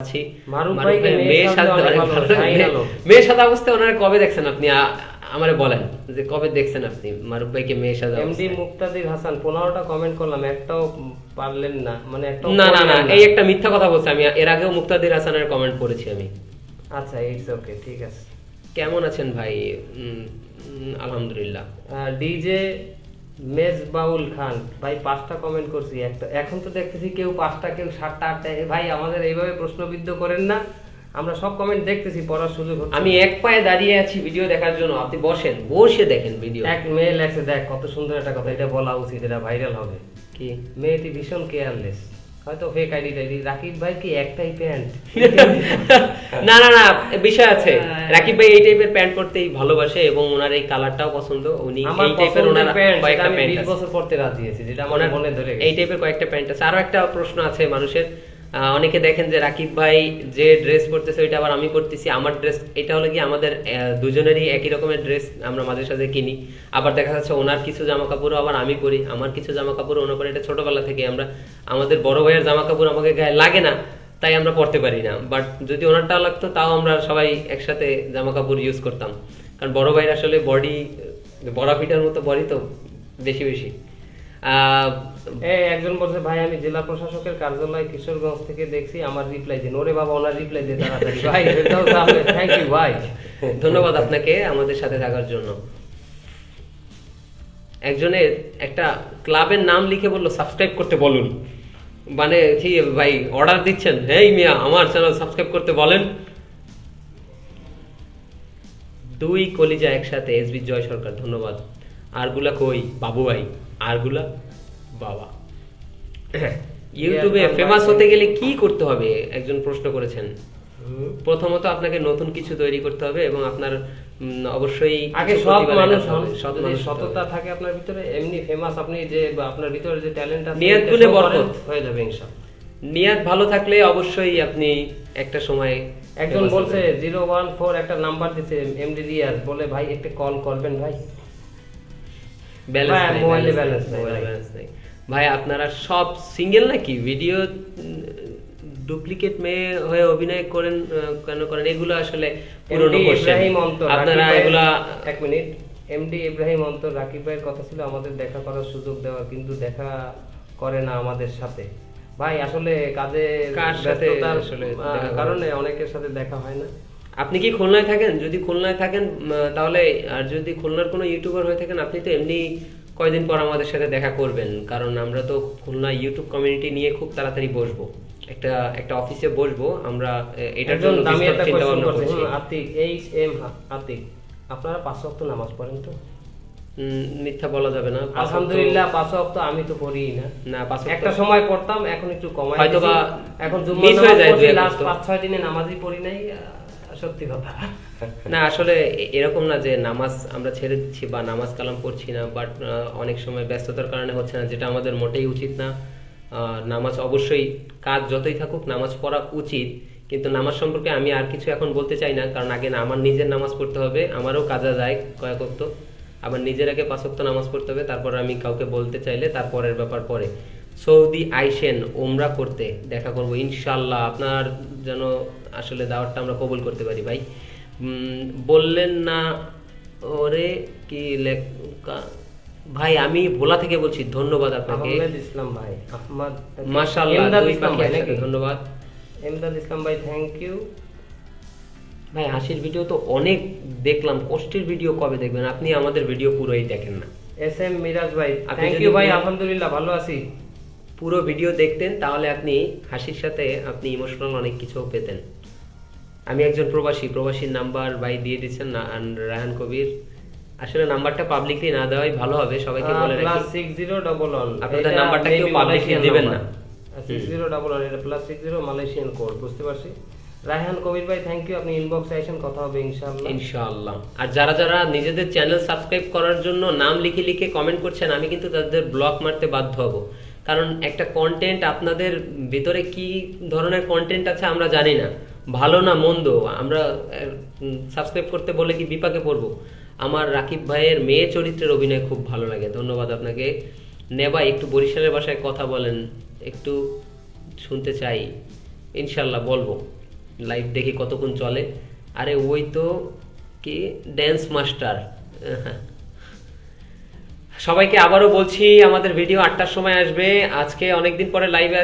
আছি। মারুফ মারুফ ভাইকে ভাই মেয়ের সাথে অনেক ভালো, ফাইনাল। মেয়ের সাথে অবস্থায় ওনারা কবে দেখছেন আপনি? আমারে বলেন যে কবে দেখছেন আপনি মারুফ ভাইকে মেয়ের সাথে এমডি অবস্থায়? মুক্তাদির হাসান 15টা কমেন্ট করলাম, একটাও পারলেন না, মানে একটাও না না না, করলেন এই একটা মিথ্যা কথা বলছি। আমি এর আগেও মুক্তাদির হাসানের কমেন্ট করেছি আমি। আচ্ছা, ইটস ওকে, ঠিক আছে। কেমন আছেন ভাই? আলহামদুলিল্লাহ। ডিজে মেজবাউল খান ভাই 5টা কমেন্ট করছি, একটা এখন তো দেখতেছি কেউ 5টা, কেউ 7টা 8টা। ভাই আমাদের এইভাবে প্রশ্নবিদ্ধ করেন না, আমরা সব কমেন্ট দেখতেছি, পড়ার সুযোগ হচ্ছে। আমি এক পায়ে দাঁড়িয়ে আছি ভিডিও দেখার জন্য, আপনি বসেন, বসে দেখেন ভিডিও। এক মেয়ে লেখছে, দেখ কত সুন্দর একটা কথা, এটা বলা উচিত, এটা ভাইরাল হবে। কি মেয়েটি ভীষণ কেয়ারলেস, হয়তো ফেক আইডি টাইডি। রাকিব ভাই কি একটাই প্যান্ট? না না না, বিষয় আছে। রাকিব ভাই এই টাইপের প্যান্ট পরতেই ভালোবাসে এবং ওনার এই কালারটাও পছন্দ। উনি আমার এই টাইপের পছন্দের ওনার প্যান্ট, কয়েকটা আমি প্যান্ট 20 আছে। বছর পরতে রাজি আছি, যেটা আমার ওনার মনে ধরে এই গেছে। টাইপের কয়েকটা প্যান্ট আছে। আরো একটা প্রশ্ন আছে মানুষের, অনেকে দেখেন যে রাকিব ভাই যে ড্রেস পরতেছে ওইটা আবার আমি পরতেছি। আমার ড্রেস এটা হলো কি, আমাদের দুজনেরই একই রকমের ড্রেস আমরা মাঝে সাঝে কিনি। আবার দেখা যাচ্ছে ওনার কিছু জামা কাপড়ও আবার আমি পরি, আমার কিছু জামা কাপড় ওনার পরে। এটা ছোটবেলা থেকে আমরা, আমাদের বড় ভাইয়ের জামা কাপড় আমাকে গায়ে লাগে না, তাই আমরা পরতে পারি না। বাট যদি ওনারটা লাগতো তাও আমরা সবাই একসাথে জামা কাপড় ইউজ করতাম, কারণ বড় ভাইয়ের আসলে বডি বড়া পিঠার মতো বডি তো বেশি বেশি। একজন বলছে, ভাই আমি জেলা প্রশাসকের কার্যালয় কিশোরগঞ্জ থেকে দেখছি, আমার রিপ্লাই দিন। ওরে বাবা, ওনার রিপ্লাই দিয়ে তাড়াতাড়ি ভাই, এটাও তাহলে থ্যাংক ইউ ভাই। ধন্যবাদ আপনাকে আমাদের সাথে থাকার জন্য। একজনের একটা ক্লাবের নাম লিখে বললো সাবস্ক্রাইব করতে বলুন, মানে কি ভাই অর্ডার দিচ্ছেন? হেই মিয়া, আমার চ্যানেল সাবস্ক্রাইব করতে বলেন। দুই কলিজা একসাথে, এসবি জয় সরকার, ধন্যবাদ। আরগুলা কই বাবু ভাই? আরগুলা বাবা। ইউটিউবে ফেমাস হতে গেলে কি করতে হবে একজন প্রশ্ন করেছেন। প্রথমত আপনাকে নতুন কিছু তৈরি করতে হবে এবং আপনার অবশ্যই আগে কিছু সৎ প্রতিভা মানুষ দেখাতে হন, হবে, সৎ যদি মানুষ হতে সততা হবে। থাকে আপনার ভিতরে, এমনি ফেমাস আপনি যে বা আপনার ভিতরে যে ট্যালেন্ট আছে, নিয়ত এটা গুণে show করেন, বরকত। হয়ে যাবে ইনশাআল্লাহ। নিয়ত ভালো থাকলে অবশ্যই আপনি একটা সময়। একজন famous বলছে হবেন। 014 একটা নাম্বার দিছে এমডি রিয়াজ, বলে ভাই একটা কল করবেন ভাই। ব্যালেন্স ভাই, নাই, মোবাইলে ব্যালেন্স ব্যালেন্স নাই, মোবাইলে ভাই। ব্যালেন্স নাই। ভাই আপনারা সব সিঙ্গেল নাকি? ভিডিও ডুপ্লিকেট মেয়ে হয়ে অভিনয় করেন কেন করেন? এগুলো আসলে পুরনো এমডি কোশ্চেন। ইব্রাহিম অন্তর, আপনারা রাকিব ভাই- এগুলা এক মিনিট। এমডি ইব্রাহিম অন্তর, রাকিব ভাইয়ের কথা ছিল আমাদের দেখা করার সুযোগ দেওয়া, কিন্তু দেখা করে না আমাদের সাথে। ভাই আসলে কাজে কার সাথে ব্যস্ততার আসলে দেখা করা? কারণে অনেকের সাথে দেখা হয় না। আপনি কি খুলনায় থাকেন? যদি খুলনায় থাকেন তাহলে, আর যদি খুলনার কোনো ইউটিউবার হয়ে থাকেন, আপনি তো এমনি কয়দিন পর আমাদের সাথে দেখা করবেন, কারণ আমরা তো খুলনা ইউটিউব কমিউনিটি নিয়ে খুব তাড়াতাড়ি বসবো, একটা একটা অফিসে বসবো আমরা। এটার একজন জন্য দামি বিস্তর একটা চিন্তা কোশ্চেন ভাবনা করছে, করছি। আতিক এইচ আতিক, আপনারা 5 ওয়াক্ত নামাজ পড়েন তো? মিথ্যা বলা যাবে না। আলহামদুলিল্লাহ 5 ওয়াক্ত আমি তো পড়িই না। না, 5 ওয়াক্ত একটা সময় পড়তাম, এখন একটু কমাই হয়তোবা দিয়েছি। এখন জুম্মার miss হয়ে নামাজ যায় পড়ছি, 2-1 লাস্ট ওয়াক্ত। 5-6 দিনে নামাজই পড়ি নাই, সত্যি কথা। না আসলে এরকম না যে নামাজ আমরা ছেড়ে দিচ্ছি বা নামাজ কালাম পড়ছি না, বাট অনেক সময় ব্যস্ততার কারণে হচ্ছে না, যেটা আমাদের মোটেই উচিত না। নামাজ অবশ্যই, কাজ যতই থাকুক নামাজ পড়া উচিত, কিন্তু নামাজ সম্পর্কে আমি আর কিছু এখন বলতে চাই না, কারণ আগে না আমার নিজের নামাজ পড়তে হবে, আমারও কাজা যায় কয়েক ওয়াক্ত, আবার নিজের আগে 5 ওয়াক্ত নামাজ পড়তে হবে, তারপর আমি কাউকে বলতে চাইলে তারপরের ব্যাপার পরে। সৌদি আইসেন ওমরা করতে, দেখা করবো ইনশাল্লাহ। আপনার যেন আসলে দাওয়াতটা আমরা কবুল করতে পারি ভাই। বললেন না ওরে কি ভাই, আমি ভোলা থেকে বলছি, ধন্যবাদ আপনাকে। আহমেদ ইসলাম ভাই, আহমদ মাশাআল্লাহ, এমদাদ দুই ইসলাম পাখি ভাই একসাথে, নাকি? ধন্যবাদ এমদাদ ইসলাম ভাই, থ্যাংক ইউ ভাই। হাসির ভিডিও তো অনেক দেখলাম, কষ্টের ভিডিও কবে দেখবেন? আপনি আমাদের ভিডিও পুরোই দেখেন না। এস এম মিরাজ ভাই, আপনি থ্যাংক যদি ইউ ভাই, পুরো- আলহামদুলিল্লাহ ভালো আছি। পুরো ভিডিও দেখতেন তাহলে আপনি হাসির সাথে আপনি ইমোশনাল অনেক কিছু পেতেন। আমি একজন প্রবাসীর নাম্বার ভাই দিয়ে দিচ্ছেন না, রায়হান কবির। আসলে নাম্বারটা পাবলিকলি না দেওয়াই ভালো হবে, সবাইকে বলে রাখি। +6011 আপনাদের নাম্বারটা কেউ পাবলিকলি দিবেন না। 6011 এটা +60 মালয়েশিয়ান কোড, বুঝতে পারছি। রায়হান কবির ভাই, থ্যাংক ইউ, আপনি ইনবক্সে আইসেন, কথা হবে ইনশাআল্লাহ। ইনশাআল্লাহ। আর যারা যারা নিজেদের চ্যানেল সাবস্ক্রাইব করার জন্য নাম লিখে লিখে কমেন্ট করছেন, আমি কিন্তু তাদের ব্লক মারতে বাধ্য হব, কারণ একটা কন্টেন্ট, আপনাদের ভিতরে কি ধরনের কন্টেন্ট আছে আমরা জানি না, ভালো না মন্দ, আমরা সাবস্ক্রাইব করতে বলে কি বিপাকে পড়বো? আমার রাকিব ভাইয়ের মেয়ে চরিত্রের অভিনয় খুব ভালো লাগে, ধন্যবাদ আপনাকে। নেবা একটু বরিশালের ভাষায় কথা বলেন, একটু শুনতে চাই। ইনশাল্লাহ বলবো, লাইভ দেখি কতক্ষণ চলে। আরে ওই তো কি ড্যান্স মাস্টার। সবাইকে আবারও বলছি আমাদের ভিডিও 8টার সময় আসবে। আজকে অনেকদিন পরে লাইভে